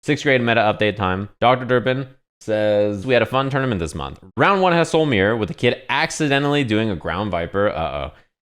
6th grade meta update time. Dr. Durpin says, we had a fun tournament this month. Round 1 has Soul Mirror with the kid accidentally doing a Ground Viper.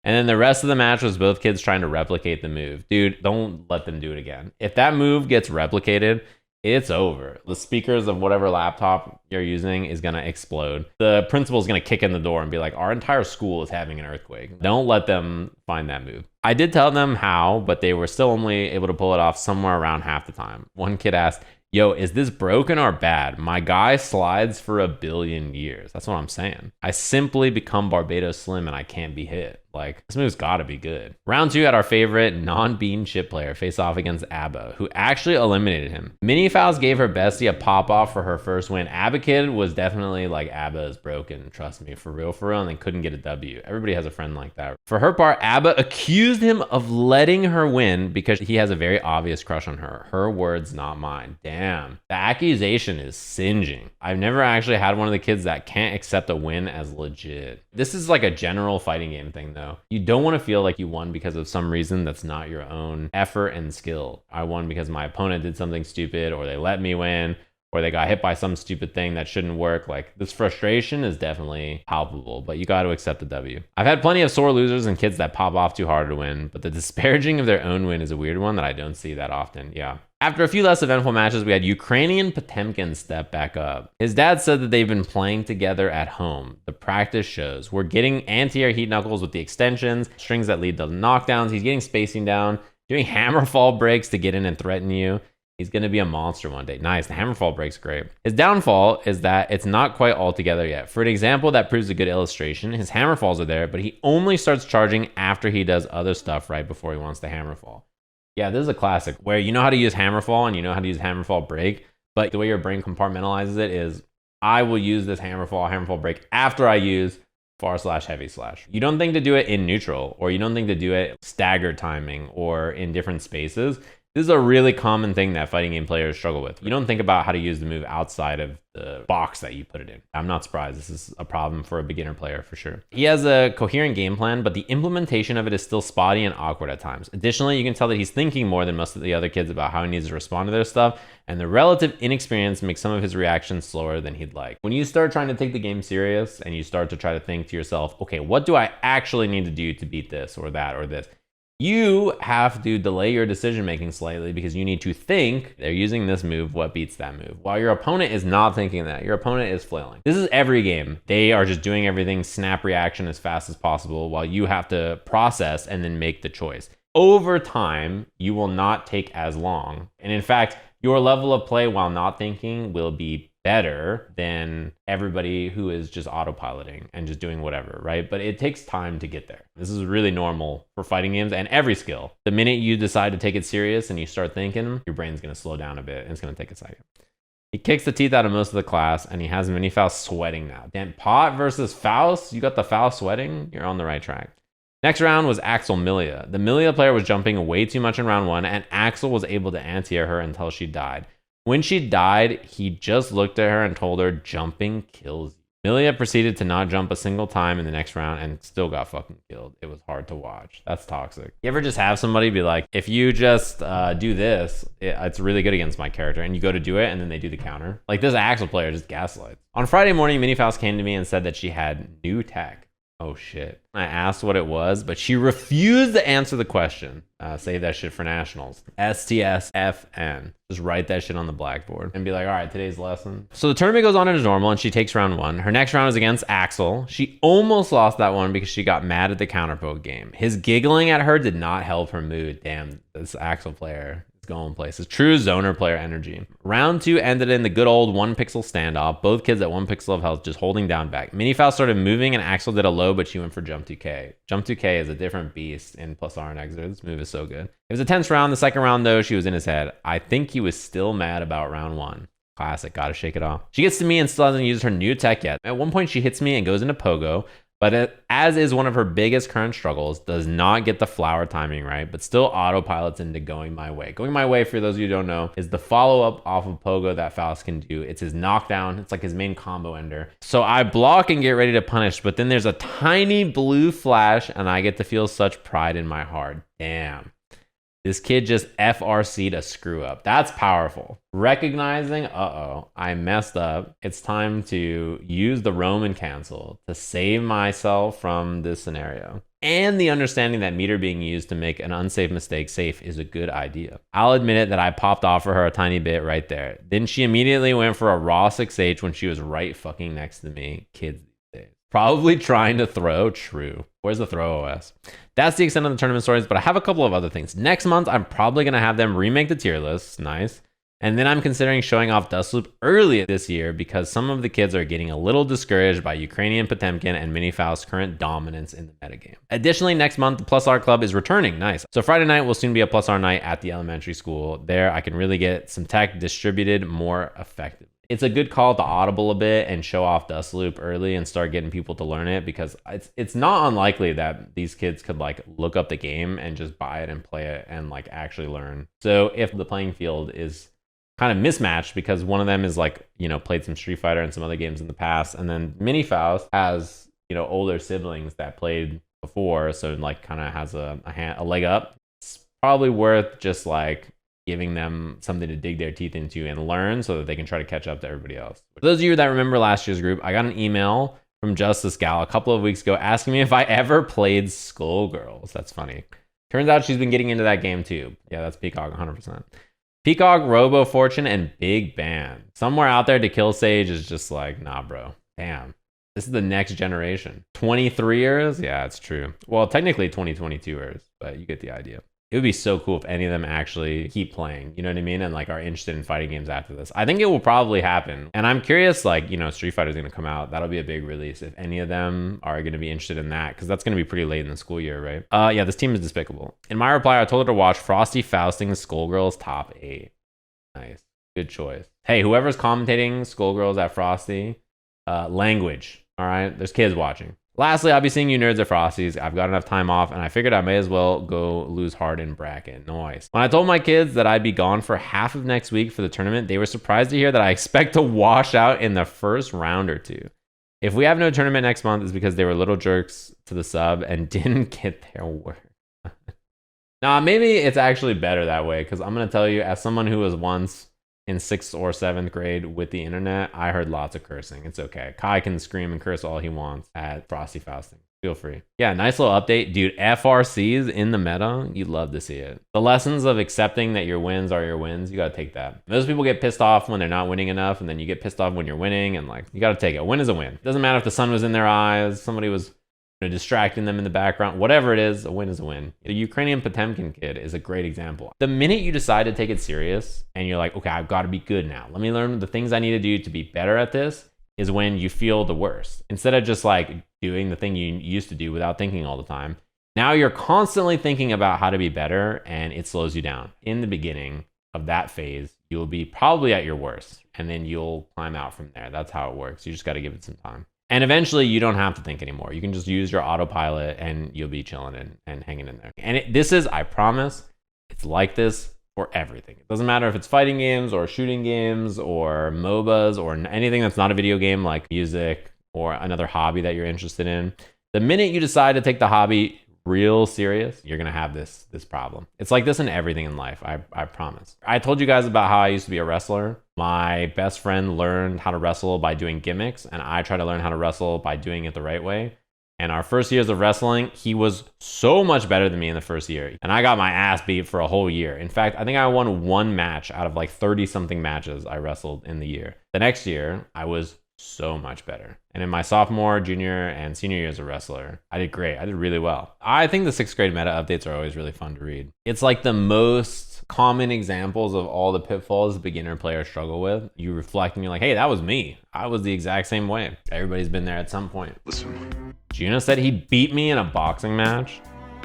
And then the rest of the match was both kids trying to replicate the move. Dude, don't let them do it again. If that move gets replicated, it's over. The speakers of whatever laptop you're using is going to explode. The principal is going to kick in the door and be like, our entire school is having an earthquake. Don't let them find that move. I did tell them how, but they were still only able to pull it off somewhere around half the time. One kid asked, yo, is this broken or bad? My guy slides for 1 billion years. That's what I'm saying. I simply become Barbados Slim and I can't be hit. Like, this move's gotta be good. Round 2 had our favorite non-bean chip player face off against Abba, who actually eliminated him. Mini Fouls gave her bestie a pop-off for her first win. Abba Kid was definitely like, Abba is broken, trust me, for real, and they couldn't get a W. Everybody has a friend like that. For her part, Abba accused him of letting her win because he has a very obvious crush on her. Her words, not mine. Damn. The accusation is singeing. I've never actually had one of the kids that can't accept a win as legit. This is like a general fighting game thing, though. You don't want to feel like you won because of some reason that's not your own effort and skill. I won because my opponent did something stupid, or they let me win, or they got hit by some stupid thing that shouldn't work. Like, this frustration is definitely palpable, but you got to accept the W. I've had plenty of sore losers and kids that pop off too hard to win, but the disparaging of their own win is a weird one that I don't see that often. Yeah. After a few less eventful matches, we had Ukrainian Potemkin step back up. His dad said that they've been playing together at home. The practice shows. We're getting anti-air heat knuckles with the extensions, strings that lead to knockdowns. He's getting spacing down, doing hammerfall breaks to get in and threaten you. He's going to be a monster one day. Nice. The hammerfall break's great. His downfall is that it's not quite all together yet. For an example that proves a good illustration, his hammerfalls are there, but he only starts charging after he does other stuff right before he wants to hammerfall. Yeah, this is a classic where you know how to use hammerfall and you know how to use hammerfall break, but the way your brain compartmentalizes it is, I will use this hammerfall break after I use far/heavy/. You don't think to do it in neutral, or you don't think to do it staggered timing or in different spaces. This is a really common thing that fighting game players struggle with. You don't think about how to use the move outside of the box that you put it in. I'm not surprised. This is a problem for a beginner player for sure. He has a coherent game plan, but the implementation of it is still spotty and awkward at times. Additionally, you can tell that he's thinking more than most of the other kids about how he needs to respond to their stuff, and the relative inexperience makes some of his reactions slower than he'd like. When you start trying to take the game serious and you start to try to think to yourself, okay, what do I actually need to do to beat this or that or this? You have to delay your decision making slightly because you need to think, they're using this move, what beats that move? While your opponent is not thinking that, your opponent is flailing. This is every game. They are just doing everything snap reaction as fast as possible while you have to process and then make the choice. Over time, you will not take as long. And in fact, your level of play while not thinking will be better than everybody who is just autopiloting and just doing whatever, right? But it takes time to get there. This is really normal for fighting games and every skill. The minute you decide to take it serious and you start thinking, your brain's going to slow down a bit and it's going to take a second. He kicks the teeth out of most of the class and he has Mini Faust sweating now. Damn, Pot versus Faust? You got the Faust sweating? You're on the right track. Next round was Axel Milia. The Milia player was jumping way too much in round 1 and Axel was able to anti-air her until she died. When she died, he just looked at her and told her, jumping kills you. Milia proceeded to not jump a single time in the next round and still got fucking killed. It was hard to watch. That's toxic. You ever just have somebody be like, if you just do this, it's really good against my character, and you go to do it and then they do the counter? Like, this Axel player just gaslights. On Friday morning, Mini Faust came to me and said that she had new tech. Oh shit. I asked what it was, but she refused to answer the question. Save that shit for nationals. STSFN. Just write that shit on the blackboard and be like, all right, today's lesson. So the tournament goes on as normal and she takes round 1. Her next round is against Axel. She almost lost that one because she got mad at the counterpoke game. His giggling at her did not help her mood. Damn, this Axel player is going places. True zoner player energy. Round 2 ended in the good old 1 pixel standoff. Both kids at 1 pixel of health just holding down back. Mini Faust started moving and Axel did a low, but she went for jump 2K. Jump 2K is a different beast in plus R and Exer. This move is so good. It was a tense round. The second round, though, she was in his head. I think he was still mad about round 1. Classic. Gotta shake it off. She gets to me and still hasn't used her new tech yet. At one point, she hits me and goes into pogo, but as is one of her biggest current struggles, does not get the flower timing right, but still autopilots into going my way. Going my way, for those of you who don't know, is the follow-up off of pogo that Faust can do. It's his knockdown. It's like his main combo ender. So I block and get ready to punish, but then there's a tiny blue flash and I get to feel such pride in my heart. Damn. This kid just FRC'd a screw up. That's powerful. Recognizing, I messed up. It's time to use the Roman cancel to save myself from this scenario. And the understanding that meter being used to make an unsafe mistake safe is a good idea. I'll admit it that I popped off for her a tiny bit right there. Then she immediately went for a raw 6H when she was right fucking next to me. Kids these days. Probably trying to throw. True. Where's the throw OS? That's the extent of the tournament stories, but I have a couple of other things. Next month, I'm probably going to have them remake the tier lists. Nice. And then I'm considering showing off Dustloop early this year because some of the kids are getting a little discouraged by Ukrainian Potemkin and Minifaust's current dominance in the metagame. Additionally, next month, the Plus R Club is returning. Nice. So Friday night will soon be a Plus R night at the elementary school. There, I can really get some tech distributed more effectively. It's a good call to audible a bit and show off Dustloop early and start getting people to learn it because it's not unlikely that these kids could like look up the game and just buy it and play it and like actually learn. So if the playing field is kind of mismatched because one of them is like, you know, played some Street Fighter and some other games in the past, and then Minifaust has, you know, older siblings that played before, so like kind of has a leg up. It's probably worth just like giving them something to dig their teeth into and learn so that they can try to catch up to everybody else. For those of you that remember last year's group, I got an email from Justice Gal a couple of weeks ago asking me if I ever played Skullgirls. That's funny. Turns out she's been getting into that game too. Yeah, that's Peacock 100%. Peacock, Robo Fortune, and Big Ban. Somewhere out there to kill Sage is just like, nah, bro. Damn. This is the next generation. 23ers? Yeah, it's true. Well, technically 2022ers, but you get the idea. It would be so cool if any of them actually keep playing, you know what I mean? And like are interested in fighting games after this. I think it will probably happen. And I'm curious, like, you know, Street Fighter is going to come out. That'll be a big release. If any of them are going to be interested in that, because that's going to be pretty late in the school year, right? Yeah, this team is despicable. In my reply, I told her to watch Frosty Fausting's Skullgirls Top 8. Nice. Good choice. Hey, whoever's commentating Skullgirls at Frosty, language. All right? There's kids watching. Lastly, I'll be seeing you nerds at Frosty's. I've got enough time off, and I figured I may as well go lose hard in bracket. Nice. When I told my kids that I'd be gone for half of next week for the tournament, they were surprised to hear that I expect to wash out in the first round or two. If we have no tournament next month, it's because they were little jerks to the sub and didn't get their work. Nah, maybe it's actually better that way, because I'm going to tell you, as someone who was once in 6th or 7th grade with the internet, I heard lots of cursing. It's okay. Kai can scream and curse all he wants at Frosty Fausting. Feel free. Yeah, nice little update. Dude, FRCs in the meta, you'd love to see it. The lessons of accepting that your wins are your wins, you got to take that. Most people get pissed off when they're not winning enough, and then you get pissed off when you're winning, and like, you got to take it. A win is a win. It doesn't matter if the sun was in their eyes, somebody was distracting them in the background, whatever it is, a win is a win. The Ukrainian Potemkin kid is a great example. The minute you decide to take it serious and you're like, okay, I've got to be good now. Let me learn the things I need to do to be better at this, is when you feel the worst. Instead of just like doing the thing you used to do without thinking all the time, now you're constantly thinking about how to be better, and it slows you down. In the beginning of that phase, you'll be probably at your worst, and then you'll climb out from there. That's how it works. You just got to give it some time. And eventually you don't have to think anymore. You can just use your autopilot and you'll be chilling and hanging in there. And this is, I promise, it's like this for everything. It doesn't matter if it's fighting games or shooting games or MOBAs or anything that's not a video game, like music or another hobby that you're interested in. The minute you decide to take the hobby real serious, you're gonna have this problem. It's like this in everything in life, I promise. I told you guys about how I used to be a wrestler. My best friend learned how to wrestle by doing gimmicks, and I try to learn how to wrestle by doing it the right way. And our first years of wrestling, he was so much better than me in the first year. And I got my ass beat for a whole year. In fact, I think I won one match out of like 30 something matches I wrestled in the year. The next year, I was so much better. And in my sophomore, junior, and senior year as a wrestler, I did great. I did really well. I think the 6th grade meta updates are always really fun to read. It's like the most common examples of all the pitfalls beginner players struggle with. You reflect and you're like, hey, that was me. I was the exact same way. Everybody's been there at some point. Listen. Juno said he beat me in a boxing match.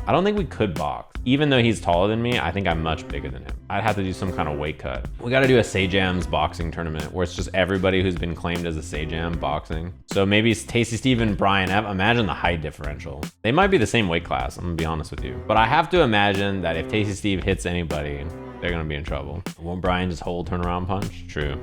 I don't think we could box. Even though he's taller than me, I think I'm much bigger than him. I'd have to do some kind of weight cut. We got to do a Sajam's boxing tournament where it's just everybody who's been claimed as a Sajam boxing. So maybe it's Tasty Steve and Brian F. Imagine the height differential. They might be the same weight class, I'm gonna be honest with you. But I have to imagine that if Tasty Steve hits anybody, they're gonna be in trouble. Won't Brian just hold turnaround punch? True.